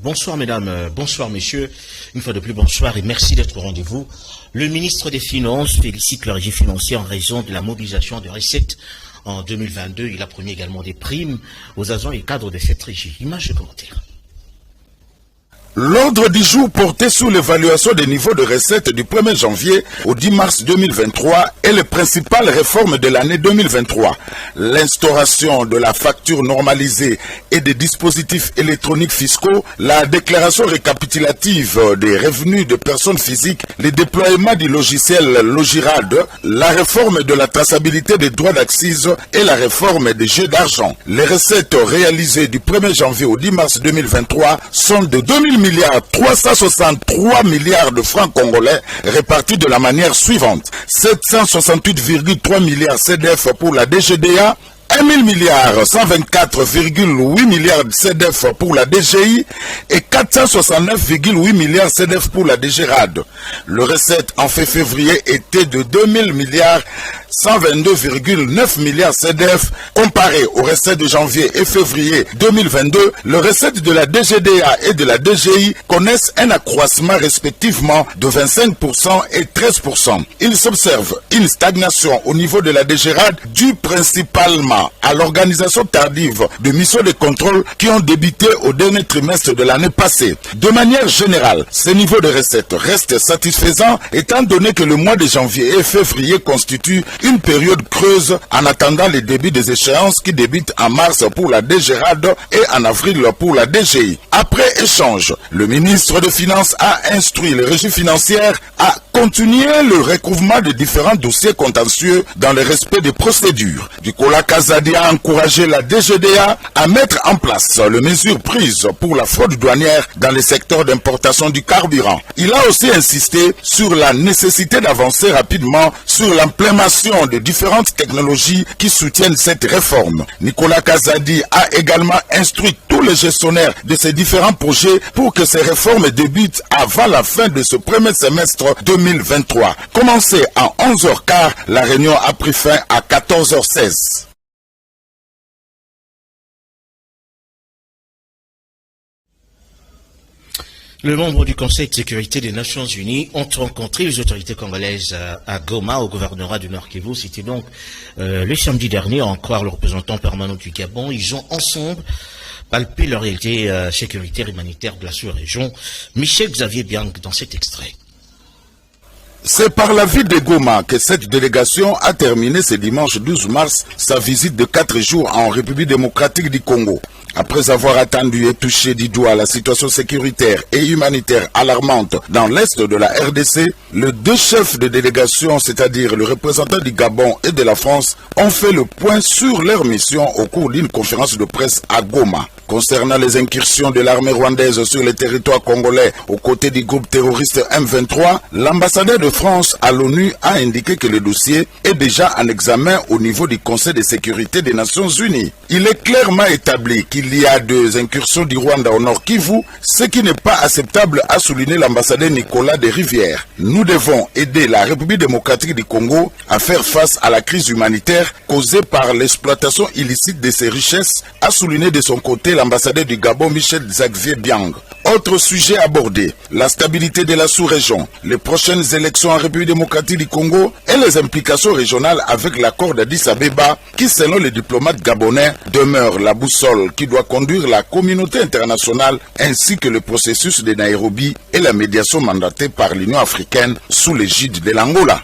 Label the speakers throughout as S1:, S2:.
S1: Bonsoir mesdames, bonsoir messieurs. Une fois de plus, bonsoir et merci d'être au rendez-vous. Le ministre des Finances félicite le régime financier en raison de la mobilisation de recettes en 2022. Il a promis également des primes aux agents et cadres de cette régie. Image de commentaire.
S2: L'ordre du jour portait sur l'évaluation des niveaux de recettes du 1er janvier au 10 mars 2023 et les principales réformes de l'année 2023. L'instauration de la facture normalisée et des dispositifs électroniques fiscaux, la déclaration récapitulative des revenus de personnes physiques, le déploiement du logiciel Logirad, la réforme de la traçabilité des droits d'accise et la réforme des jeux d'argent. Les recettes réalisées du 1er janvier au 10 mars 2023 sont de 363 milliards de francs congolais répartis de la manière suivante. 768,3 milliards CDF pour la DGDA, 1 000 milliards 124,8 milliards CDF pour la DGI et 469,8 milliards CDF pour la DGRAD. Le recette en février était de 2 000 milliards 122,9 milliards CDF. Comparé aux recettes de janvier et février 2022, le recette de la DGDA et de la DGI connaissent un accroissement respectivement de 25% et 13%. Il s'observe une stagnation au niveau de la DGRAD due principalement à l'organisation tardive de missions de contrôle qui ont débuté au dernier trimestre de l'année passée. De manière générale, ces niveaux de recettes restent satisfaisants étant donné que le mois de janvier et février constituent une période creuse en attendant le début des échéances qui débutent en mars pour la DGRAD et en avril pour la DGI. Après échange, le ministre des Finances a instruit les régies financières à continuer le recouvrement de différents dossiers contentieux dans le respect des procédures. Nicolas Kazadi a encouragé la DGDA à mettre en place les mesures prises pour la fraude douanière dans le secteur d'importation du carburant. Il a aussi insisté sur la nécessité d'avancer rapidement sur l'implémentation de différentes technologies qui soutiennent cette réforme. Nicolas Kazadi a également instruit tous les gestionnaires de ces différents projets pour que ces réformes débutent avant la fin de ce premier semestre 2023. Commencé à 11h15, la réunion a pris fin à 14h16.
S1: Les membres du Conseil de sécurité des Nations Unies ont rencontré les autorités congolaises à Goma, au gouvernorat du Nord Kivu. C'était donc le samedi dernier, à en croire le représentant permanent du Gabon. Ils ont ensemble palpé la réalité sécuritaire et humanitaire de la sous-région. Michel Xavier Biang dans cet extrait.
S2: C'est par la ville de Goma que cette délégation a terminé ce dimanche 12 mars sa visite de 4 jours en République démocratique du Congo. Après avoir attendu et touché du doigt la situation sécuritaire et humanitaire alarmante dans l'est de la RDC, les deux chefs de délégation, c'est-à-dire le représentant du Gabon et de la France, ont fait le point sur leur mission au cours d'une conférence de presse à Goma. Concernant les incursions de l'armée rwandaise sur le territoire congolais aux côtés du groupe terroriste M23, l'ambassadeur de France à l'ONU a indiqué que le dossier est déjà en examen au niveau du Conseil de sécurité des Nations Unies. Il est clairement établi qu'il y a deux incursions du Rwanda au Nord Kivu, ce qui n'est pas acceptable, a souligné l'ambassadeur Nicolas de Rivière. Nous devons aider la République démocratique du Congo à faire face à la crise humanitaire causée par l'exploitation illicite de ses richesses, a souligné de son côté l'ambassadeur du Gabon Michel Xavier Biang. Autre sujet abordé, la stabilité de la sous-région, les prochaines élections en République démocratique du Congo et les implications régionales avec l'accord d'Addis Abeba qui, selon les diplomates gabonais, demeure la boussole qui doit conduire la communauté internationale ainsi que le processus de Nairobi et la médiation mandatée par l'Union africaine sous l'égide de l'Angola.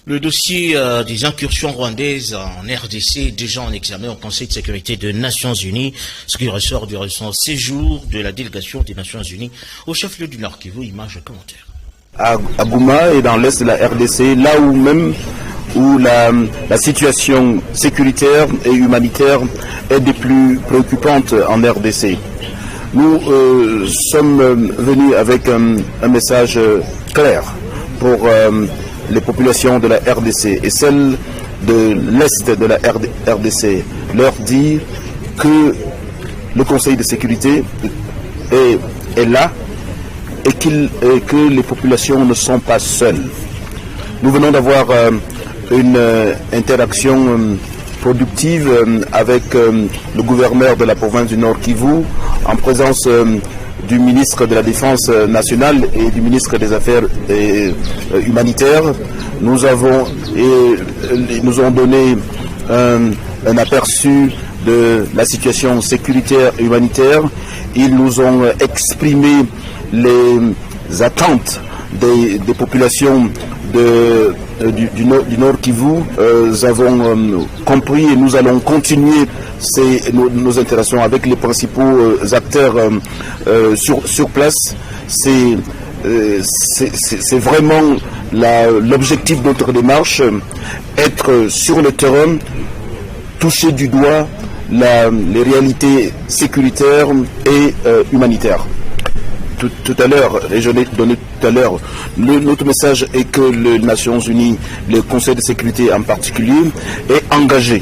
S1: Le dossier des incursions rwandaises en RDC est déjà en examen au Conseil de sécurité des Nations Unies, ce qui ressort du récent séjour de la délégation des Nations Unies au chef-lieu du Nord Kivu. Image et commentaire.
S3: À Goma et dans l'est de la RDC, là où la situation sécuritaire et humanitaire est des plus préoccupantes en RDC. Nous sommes venus avec un message clair pour les populations de la RDC et celles de l'Est de la RDC, leur dire que le Conseil de sécurité est là et que les populations ne sont pas seules. Nous venons d'avoir une interaction productive avec le gouverneur de la province du Nord Kivu, en présence du ministre de la Défense nationale et du ministre des Affaires humanitaires. Nous avons donné un aperçu de la situation sécuritaire et humanitaire. Ils nous ont exprimé les attentes des populations du Nord Kivu. Nous avons compris et nous allons continuer nos interactions avec les principaux acteurs sur place. C'est vraiment l'objectif de notre démarche, être sur le terrain, toucher du doigt les réalités sécuritaires et humanitaires. Tout à l'heure, et je l'ai donné tout à l'heure, notre message est que les Nations Unies, le Conseil de sécurité en particulier, est engagé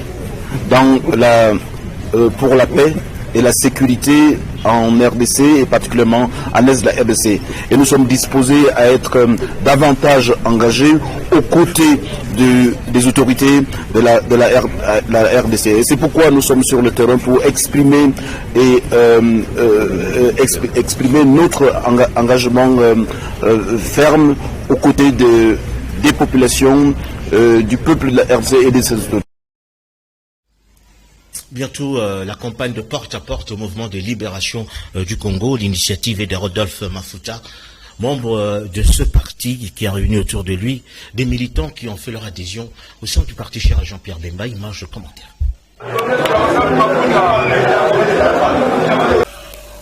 S3: pour la paix et la sécurité en RDC et particulièrement en est de la RDC. Et nous sommes disposés à être davantage engagés aux côtés des autorités de la RDC. Et c'est pourquoi nous sommes sur le terrain pour exprimer notre engagement ferme aux côtés des populations, du peuple de la RDC et de ses autorités.
S1: Bientôt, la campagne de porte-à-porte au mouvement de libération du Congo, l'initiative est de Rodolphe Mafuta, membre de ce parti qui a réuni autour de lui des militants qui ont fait leur adhésion au sein du parti cher à Jean-Pierre Bemba. Image de commentaire.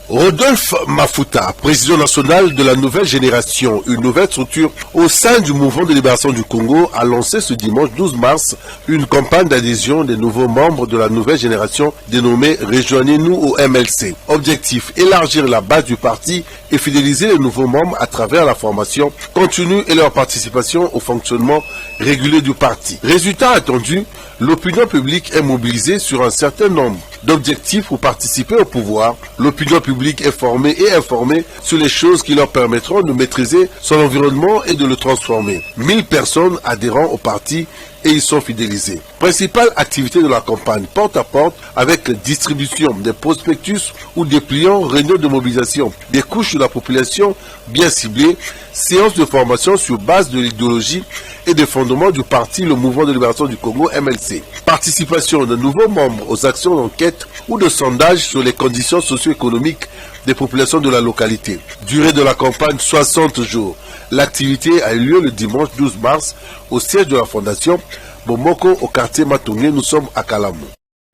S4: Rodolphe Mafuta, président national de la nouvelle génération, une nouvelle structure au sein du mouvement de libération du Congo, a lancé ce dimanche 12 mars une campagne d'adhésion des nouveaux membres de la nouvelle génération dénommée Rejoignez-nous au MLC. Objectif, élargir la base du parti et fidéliser les nouveaux membres à travers la formation continue et leur participation au fonctionnement régulier du parti. Résultat attendu, l'opinion publique est mobilisée sur un certain nombre d'objectifs pour participer au pouvoir. L'opinion publique est formée et informée sur les choses qui leur permettront de maîtriser son environnement et de le transformer. 1000 personnes adhérant au parti et ils sont fidélisés. Principale activité de la campagne, porte à porte avec distribution des prospectus ou des pliants, réunions de mobilisation des couches de la population bien ciblées, séances de formation sur base de l'idéologie et des fondements du parti, le mouvement de libération du Congo, MLC. Participation de nouveaux membres aux actions d'enquête ou de sondage sur les conditions socio-économiques des populations de la localité. Durée de la campagne, 60 jours. L'activité a eu lieu le dimanche 12 mars au siège de la fondation Bomoko au quartier Matongé. Nous sommes à Kalamu.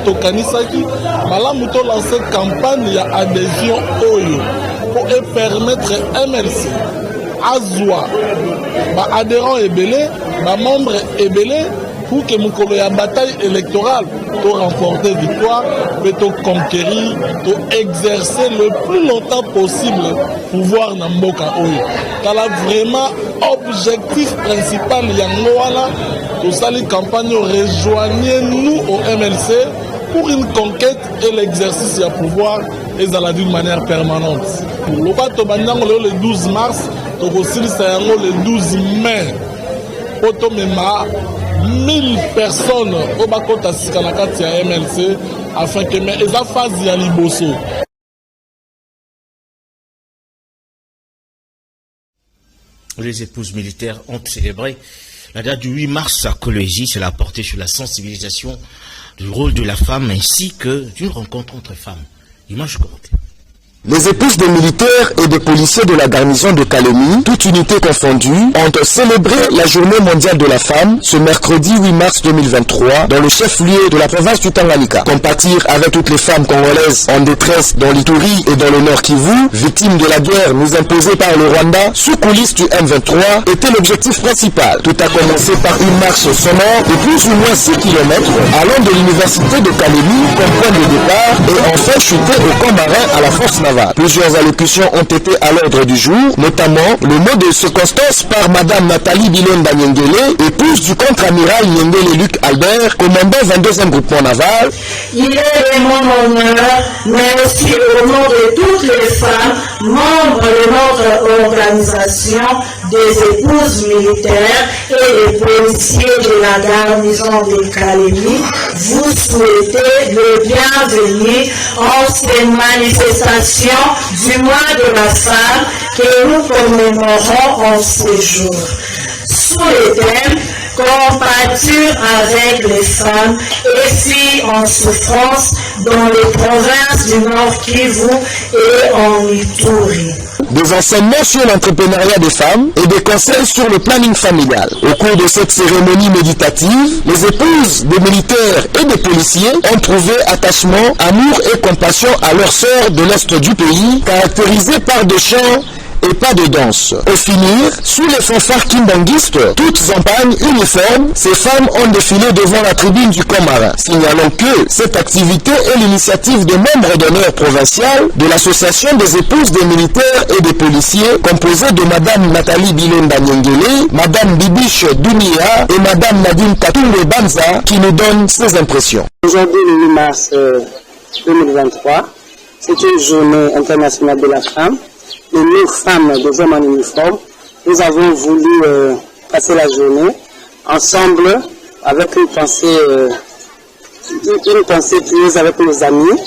S5: Tokanisaki malamu to lancer campagne ya adhésion oyo pour permettre MLC azwa ba adhérents ebele ba membres ebele pour que mukolo ya bataille électorale to remporter victoire mais to conquérir, to exercer le plus longtemps possible pouvoir na mboka oyo. Kala vraiment objectif principal yango wana to sali campagne rejoignez-nous au MLC pour une conquête et l'exercice du pouvoir et d'une manière permanente. Le bateau le 12 mars, le 12 mai, Potomema, 1000 personnes au Bakota Sikanakati à MLC afin que les affaires y aliboso.
S1: Les épouses militaires ont célébré la date du 8 mars à Kolwezi. Cela a porté sur la sensibilisation du rôle de la femme ainsi que d'une rencontre entre femmes. Image commentée.
S6: Les épouses des militaires et des policiers de la garnison de Kalemi, toute unité confondue, ont célébré la journée mondiale de la femme ce mercredi 8 mars 2023 dans le chef-lieu de la province du Tanganyika. Compatir avec toutes les femmes congolaises en détresse dans l'Ituri et dans le Nord Kivu, victimes de la guerre nous imposée par le Rwanda sous coulisses du M23, était l'objectif principal. Tout a commencé par une marche sonore de plus ou moins 6 km allant de l'université de Kalemi comme point de départ et enfin chuté au camp marin à la force navale. carnaval. Plusieurs allocutions ont été à l'ordre du jour, notamment le mot de circonstance par Madame Nathalie Bilonda Nyengele, épouse du contre-amiral Nyengele Luc Albert, commandant 22e groupement naval.
S7: Il est de mon honneur, mais aussi au nom de toutes les femmes, membres de notre organisation des épouses militaires et des policiers de la garnison de Kalemi, vous souhaitez le bienvenu en ces manifestations du mois de la femme que nous commémorons en ce jour. Sous le thème compatir avec les femmes et filles en souffrance dans les provinces du Nord Kivu et en Ituri.
S6: Des enseignements sur l'entrepreneuriat des femmes et des conseils sur le planning familial. Au cours de cette cérémonie méditative, les épouses des militaires et des policiers ont trouvé attachement, amour et compassion à leurs sœurs de l'Est du pays, caractérisées par des chants et pas de danse. Au finir, sous les fanfares kimbanguistes, toutes en pagne uniforme, ces femmes ont défilé devant la tribune du Comara, signalant que cette activité est l'initiative des membres d'honneur provincial de l'association des épouses des militaires et des policiers, composée de Madame Nathalie Bilonda Nyengele, Madame Bibiche Dunia et Madame Nadine Katumbe Banza, qui nous donnent ses impressions.
S8: Aujourd'hui, le 8 mars 2023, c'est une journée internationale de la femme. Et nous, femmes, des hommes en uniforme, nous avons voulu passer la journée ensemble avec une pensée pieuse avec nos amis,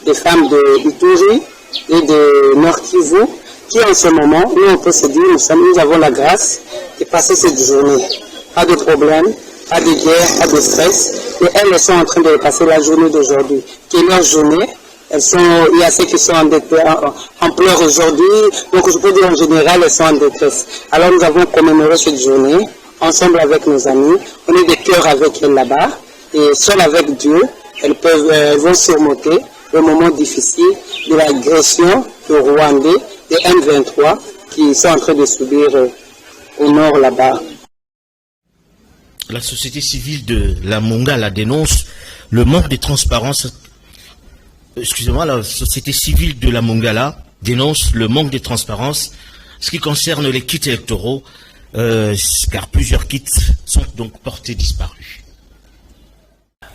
S8: des femmes de Ituri et de Nord Kivu, qui en ce moment, nous on peut se dire, nous avons la grâce de passer cette journée. Pas de problème, pas de guerre, pas de stress. Et elles sont en train de passer la journée d'aujourd'hui, qui est leur journée. Il y a ceux qui sont en pleurs aujourd'hui, donc je peux dire en général, elles sont en détresse. Alors nous avons commémoré cette journée, ensemble avec nos amis, on est de cœur avec elles là-bas, et seul avec Dieu, elles vont surmonter le moment difficile de l'agression du Rwandais, des M23, qui sont en train de subir au nord là-bas.
S1: La société civile de la Mongala dénonce le manque de transparence. Excusez-moi, la société civile de la Mongala dénonce le manque de transparence ce qui concerne les kits électoraux, car plusieurs kits sont donc portés disparus.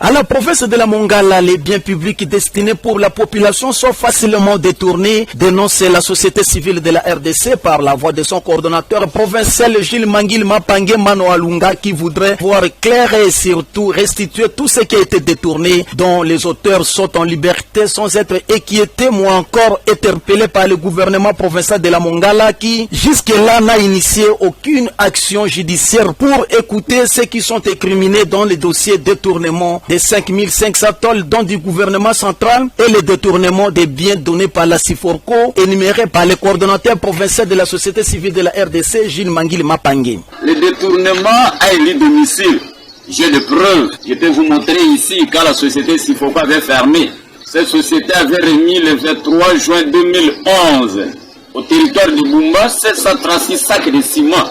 S9: À la province de la Mongala, les biens publics destinés pour la population sont facilement détournés, dénonce la société civile de la RDC par la voix de son coordonnateur provincial Gilles Mangil Mapangue Manoalunga, qui voudrait voir clair et surtout restituer tout ce qui a été détourné, dont les auteurs sont en liberté sans être inquiétés ou encore interpellés par le gouvernement provincial de la Mongala, qui jusque-là n'a initié aucune action judiciaire pour écouter ceux qui sont incriminés dans les dossiers détournement des 5500 tonnes dont du gouvernement central et le détournement des biens donnés par la Siforco, énumérés par le coordonnateur provincial de la société civile de la RDC, Gilles Mangil Mapangue.
S10: Le détournement a élu domicile. J'ai des preuves. Je peux vous montrer ici quand la société Siforco avait fermé. Cette société avait remis le 23 juin 2011 au territoire de Bumba 736 sacs de ciment,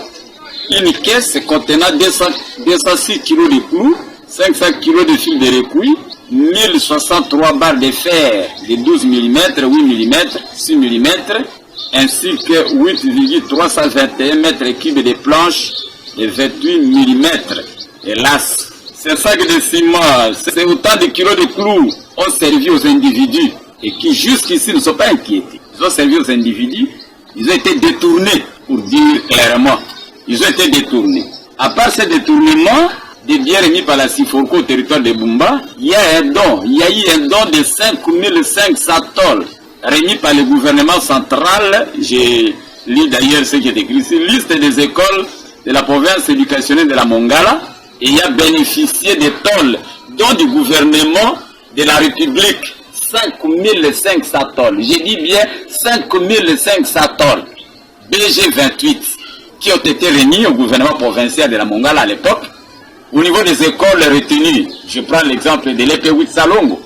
S10: une caisse contenant 206 kg de clous, 500 kg de fil de recuit, 1063 barres de fer de 12 mm, 8 mm, 6 mm, ainsi que 8,321 m3 de planches de 28 mm. Hélas, ces sacs de ciment, c'est autant de kilos de clous ont servi aux individus et qui jusqu'ici ne sont pas inquiétés. Ils ont servi aux individus, ils ont été détournés, pour dire clairement. Ils ont été détournés. À part ce détournement, des biens remis par la Siforco au territoire de Bumba, il y a eu un don de 5500 tonnes remis par le gouvernement central. J'ai lu d'ailleurs ce qui est écrit ici, liste des écoles de la province éducationnelle de la Mongala, et il a bénéficié des tolls, dont du gouvernement de la République, 5500 tonnes. J'ai dit bien 5500 tonnes, BG 28, qui ont été remis au gouvernement provincial de la Mongala à l'époque. Au niveau des écoles retenues, je prends l'exemple de l'EP8 Salongo,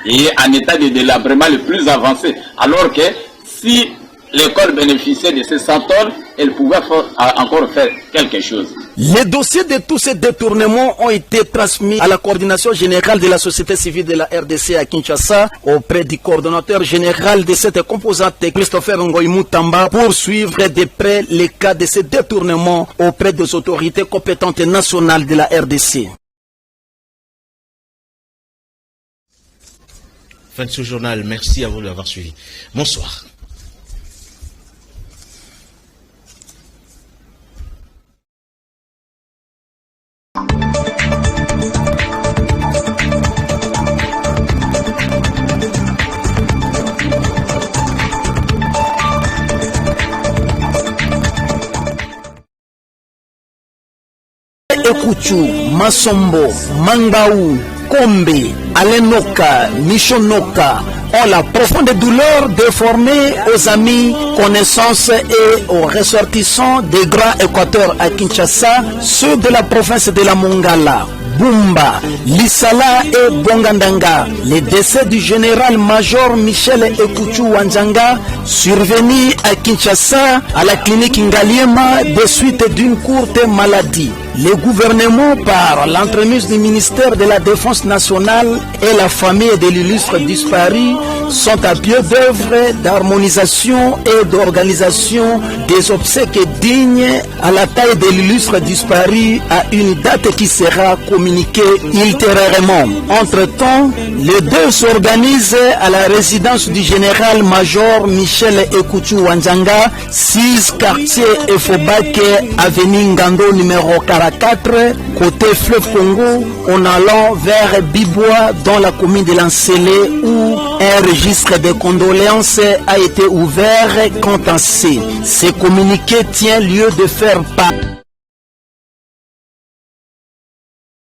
S10: et en état de délabrement le plus avancé. Alors que si l'école bénéficiait de ces 100 tonnes, elle pouvait encore faire quelque chose.
S9: Les dossiers de tous ces détournements ont été transmis à la coordination générale de la société civile de la RDC à Kinshasa auprès du coordonnateur général de cette composante, Christopher Ngoy Mutamba, pour suivre de près les cas de ces détournements auprès des autorités compétentes nationales de la RDC.
S1: Fin de ce journal, merci à vous de l'avoir suivi. Bonsoir.
S9: Ekuchu, Masombo, Mangaou, Kombe, Alenoka, Nishonoka ont la profonde douleur déformée aux amis, connaissances et aux ressortissants des grands Équateurs à Kinshasa, ceux de la province de la Mongala, Bumba, Lissala et Bongandanga. Le décès du général-major Michel Ekuchu Wanjanga, survenu à Kinshasa, à la clinique Ngaliema, des suites d'une courte maladie. Le gouvernement, par l'entremise du ministère de la Défense nationale et la famille de l'illustre disparu, sont à pied d'œuvre d'harmonisation et d'organisation des obsèques dignes à la taille de l'illustre disparu à une date qui sera communiquée ultérieurement. Entre-temps, les deux s'organisent à la résidence du général-major Michel Ekuchu Wanjanga, 6 quartier Efobake, avenue Ngando numéro 44, côté fleuve Congo, en allant vers Bibois dans la commune de Lancélé où un registre de condoléances a été ouvert quant à ce communiqué tient lieu de faire part